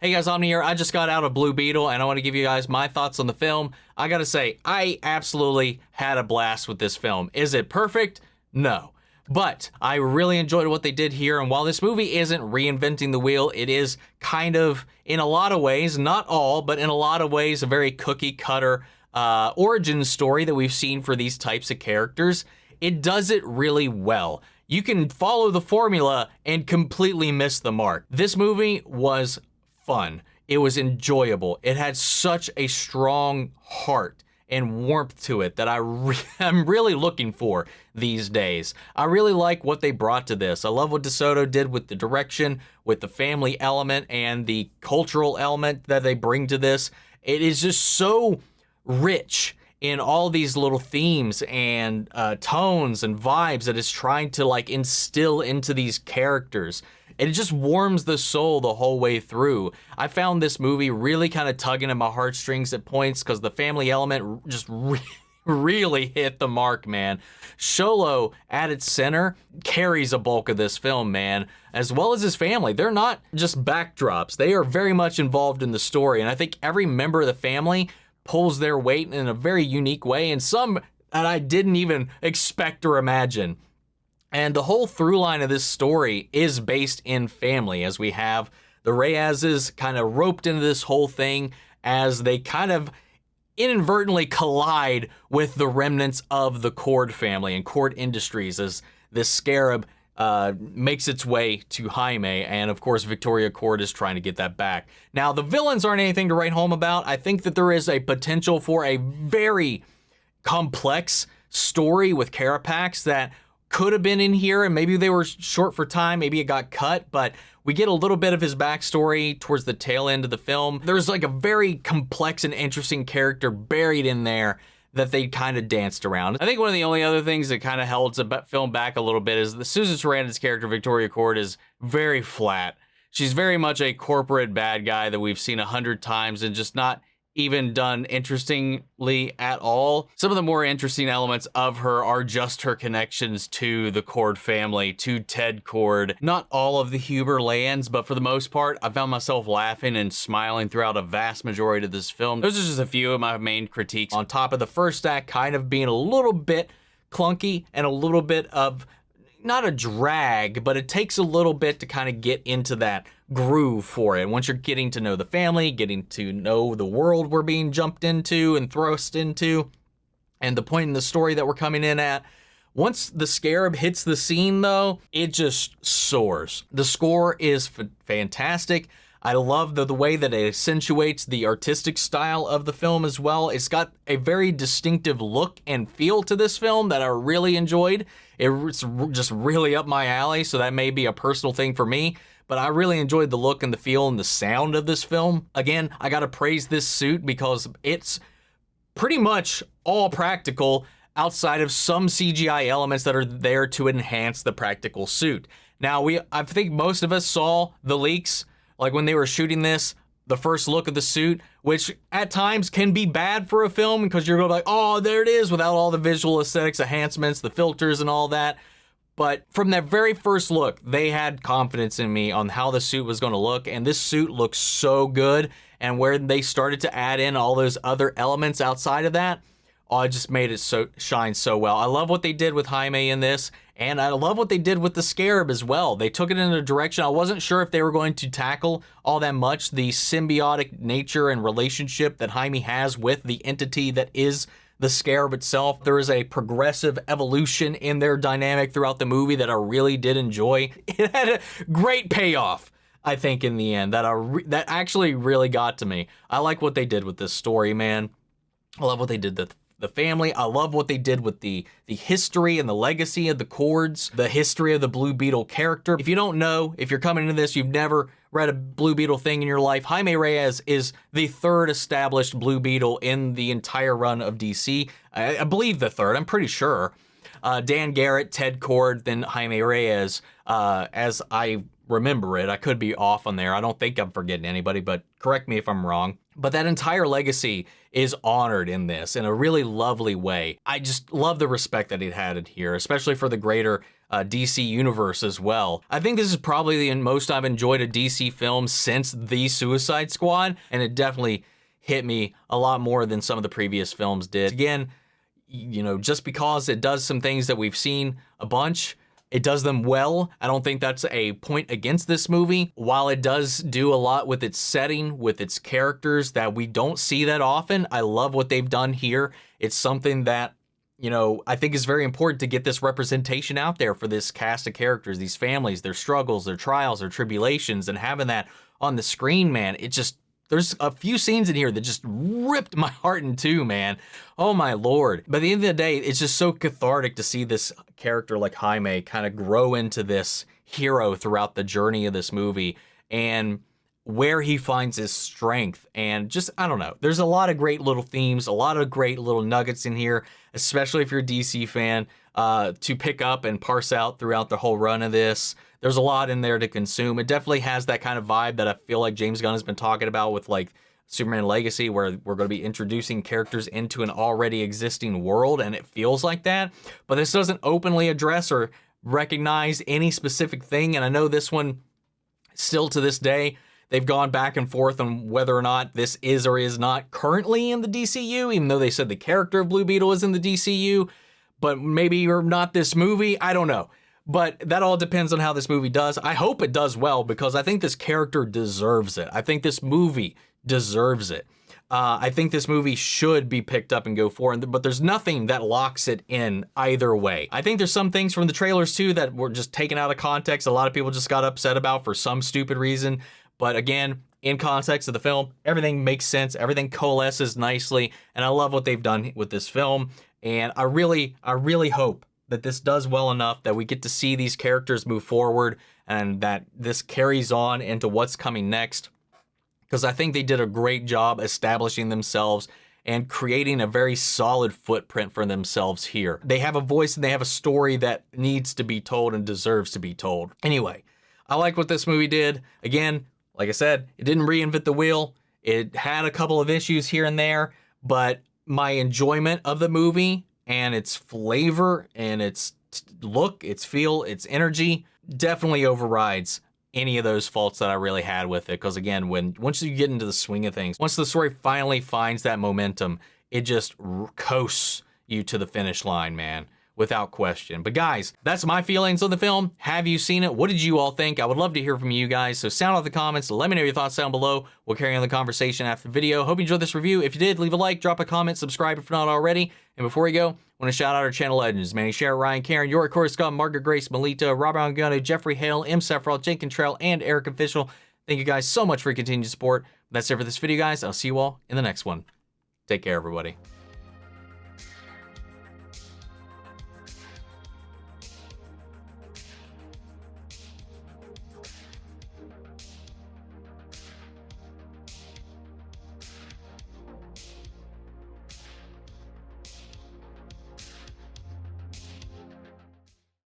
Hey guys, Omni here. I just got out of Blue Beetle and I want to give you guys my thoughts on the film. I gotta say, I absolutely had a blast with this film. Is it perfect? No. But I really enjoyed what they did here, and while this movie isn't reinventing the wheel, it is kind of, in a lot of ways, not all, but in a lot of ways, a very cookie cutter origin story that we've seen for these types of characters. It does it really well. You can follow the formula and completely miss the mark. This movie was fun. It was enjoyable. It had such a strong heart and warmth to it that I'm really looking for these days. I really like what they brought to this. I love what Soto did with the direction, with the family element, and the cultural element that they bring to this. It is just so rich in all these little themes and tones and vibes that it's trying to like instill into these characters. It just warms the soul the whole way through. I found this movie really kind of tugging at my heartstrings at points because the family element just really hit the mark, man. Xolo at its center carries a bulk of this film, man, as well as his family. They're not just backdrops. They are very much involved in the story, and I think every member of the family pulls their weight in a very unique way, and some that I didn't even expect or imagine. And the whole through line of this story is based in family, as we have the Reyeses kind of roped into this whole thing as they kind of inadvertently collide with the remnants of the Cord family and Cord Industries as this scarab makes its way to Jaime, and of course Victoria Cord is trying to get that back. Now, the villains aren't anything to write home about. I think that there is a potential for a very complex story with Carapax that could have been in here, and maybe they were short for time, maybe it got cut, but we get a little bit of his backstory towards the tail end of the film. There's like a very complex and interesting character buried in there that they kind of danced around. I think one of the only other things that kind of held the film back a little bit is the Susan Sarandon's character, Victoria Cord, is very flat. She's very much a corporate bad guy that we've seen 100 times and just not even done interestingly at all. Some of the more interesting elements of her are just her connections to the Cord family, to Ted Cord. Not all of the humor lands, but for the most part, I found myself laughing and smiling throughout a vast majority of this film. Those are just a few of my main critiques. On top of the first act kind of being a little bit clunky and a little bit of, not a drag, but it takes a little bit to kind of get into that groove for it. Once you're getting to know the family, getting to know the world we're being jumped into and thrust into, and the point in the story that we're coming in at, once the scarab hits the scene though, it just soars. The score is fantastic. I love the way that it accentuates the artistic style of the film as well. It's got a very distinctive look and feel to this film that I really enjoyed. It's just really up my alley, so that may be a personal thing for me, but I really enjoyed the look and the feel and the sound of this film. Again, I gotta praise this suit because it's pretty much all practical outside of some CGI elements that are there to enhance the practical suit. Now, I think most of us saw the leaks, like when they were shooting this, the first look of the suit, which at times can be bad for a film because you're going to be like, oh, there it is, without all the visual aesthetics, enhancements, the filters and all that. But from that very first look, they had confidence in me on how the suit was going to look, and this suit looks so good. And where they started to add in all those other elements outside of that, oh, it just made it shine so well. I love what they did with Jaime in this, and I love what they did with the scarab as well. They took it in a direction I wasn't sure if they were going to tackle all that much, the symbiotic nature and relationship that Jaime has with the entity that is the scarab itself. There is a progressive evolution in their dynamic throughout the movie that I really did enjoy. It had a great payoff, I think, in the end, that actually really got to me. I like what they did with this story, man. I love what they did with the family. I love what they did with the history and the legacy of the Cords, the history of the Blue Beetle character. If you don't know, if you're coming into this, you've never read a Blue Beetle thing in your life, Jaime Reyes is the third established Blue Beetle in the entire run of DC. I believe the third, I'm pretty sure. Dan Garrett, Ted Cord, then Jaime Reyes, as I remember it. I could be off on there. I don't think I'm forgetting anybody, but correct me if I'm wrong. But that entire legacy is honored in this in a really lovely way. I just love the respect that it had in here, especially for the greater DC universe as well. I think this is probably the most I've enjoyed a DC film since The Suicide Squad, and it definitely hit me a lot more than some of the previous films did. Again, you know, just because it does some things that we've seen a bunch, it does them well. I don't think that's a point against this movie. While it does do a lot with its setting, with its characters that we don't see that often, I love what they've done here. It's something that, you know, I think is very important to get this representation out there for this cast of characters, these families, their struggles, their trials, their tribulations, and having that on the screen, man, it just, there's a few scenes in here that just ripped my heart in two, man. Oh my Lord. But at the end of the day, it's just so cathartic to see this character like Jaime kind of grow into this hero throughout the journey of this movie and where he finds his strength. And just, I don't know, there's a lot of great little themes, a lot of great little nuggets in here, especially if you're a DC fan, to pick up and parse out throughout the whole run of this. There's a lot in there to consume. It definitely has that kind of vibe that I feel like James Gunn has been talking about with like Superman Legacy, where we're going to be introducing characters into an already existing world, and it feels like that. But this doesn't openly address or recognize any specific thing, and I know this one, still to this day, they've gone back and forth on whether or not this is or is not currently in the DCU, even though they said the character of Blue Beetle is in the DCU, but maybe or not this movie, I don't know. But that all depends on how this movie does. I hope it does well, because I think this character deserves it. I think this movie deserves it. I think this movie should be picked up and go forward, but there's nothing that locks it in either way. I think there's some things from the trailers too that were just taken out of context. A lot of people just got upset about for some stupid reason. But again, in context of the film, everything makes sense. Everything coalesces nicely. And I love what they've done with this film. And I really hope that this does well enough that we get to see these characters move forward and that this carries on into what's coming next. Because I think they did a great job establishing themselves and creating a very solid footprint for themselves here. They have a voice and they have a story that needs to be told and deserves to be told. Anyway, I like what this movie did. Again, like I said, it didn't reinvent the wheel. It had a couple of issues here and there, but my enjoyment of the movie and its flavor and its look, its feel, its energy definitely overrides any of those faults that I really had with it. Because again, once you get into the swing of things, once the story finally finds that momentum, it just coasts you to the finish line, man, without question. But guys, that's my feelings on the film. Have you seen it? What did you all think? I would love to hear from you guys. So sound off the comments. Let me know your thoughts down below. We'll carry on the conversation after the video. Hope you enjoyed this review. If you did, leave a like, drop a comment, subscribe if not already. And before we go, I want to shout out our channel legends, Manny, Sharon, Ryan, Karen, York, Corey, Scott, Margaret, Grace, Melita, Robert Angano, Jeffrey Hale, M. Sephiroth, Jake Cantrell, and Eric Official. Thank you guys so much for your continued support. That's it for this video, guys. I'll see you all in the next one. Take care, everybody.